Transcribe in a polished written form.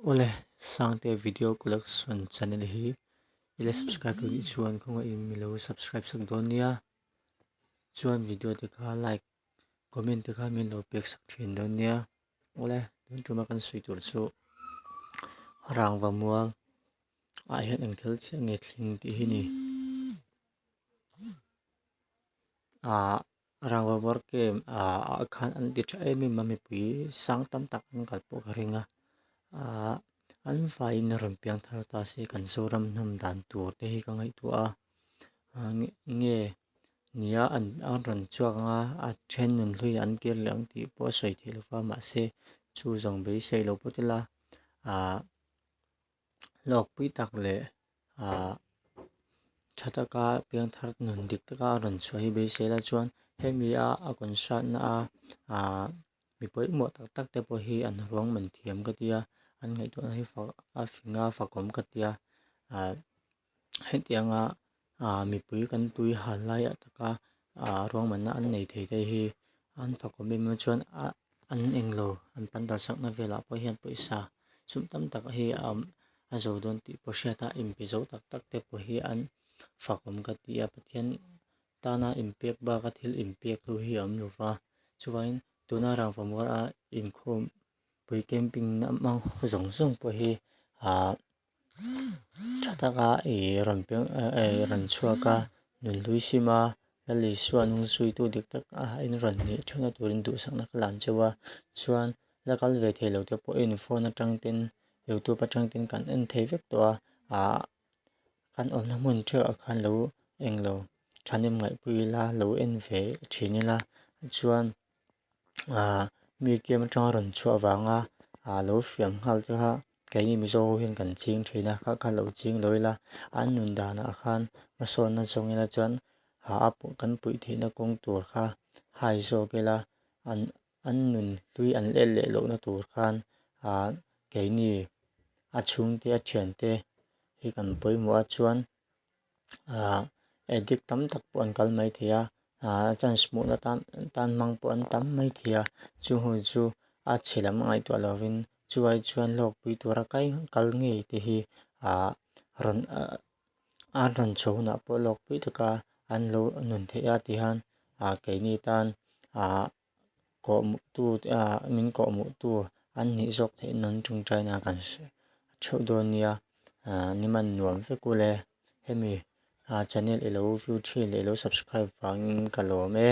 Ole sangte video collection channel hi ile subscribe ki chuan khonga in milo subscribe sak don nia chuan video te kha like comment te kha min lo pek sak thin don nia ole don tuma kan sui tur chu rangwa muang a hian engthel che nge thling ti hi ni a rangwa bor ke a khan an ti tha emi mami pui sang tam tak an kalpo ringa a an vai in ram piang thar ta se kan zoram nam dan tur te hi ka ngai tu a nge nia an ran chuak nga a then nun hlui an ker lang ti po soi thil fa ma se chu zong be sei lo potila a lok pui tak le a thataka piang thar nun dik taka ran choi be se la chuan hemi a kon shat na a mi poi mo tak tak te po hi an rawng man thiam ka tia an ngai tu hi fa a finga fa kom ka tia a hetianga mi pui kan tui hal lai ataka rawng man na an nei thei te hi an fa kom mi chuan an englo an pan da sak na vela po hian poisa sum tam tak hi a zo don ti po hriata in pi zo tak tak te po hi an fa kom ka tia pathian tana impek ba ka thil impek lu hi am luwa chuain tuna rang famor a in khom pui camping na mang zong zong po hi a thataka rampiang ran chuaka nun lui sima lali suan hung sui tu dik tak in ran ni thuna turin du sak na kalan chewa chuan lakal ve thelo te po in phone atang tin youtube atang tin kan en thei vek to a kan on mun theu a khan lo englo thanim ngai pui la lo en ve thinila chuan mi kem atang ran chu awanga lo fiam hal cha ha kaini mi zo hian kan ching thina kha lo ching loila an nun dana khan ma son na chongela chuan apu kan pui thina kong tur kha hai zo kela an nun tui an le lo na tur khan kaini a chung te a thian te hi kan poimo a chuan edit tam tak po an kal mai thia chan smu na tan mang po an tam mai thia chu hu chu a chilam ngai to lovin chuai chuan lok pui tura kai kal nge te hi ron ran chho na po lok pui taka an lo nun the a ti han kaini tan ko mu tu min ko mu tu an ni zok the nan chung chai na kan chho don nia niman nuam ve kule hemi channel elo view thil elo subscribe wangin kalawm e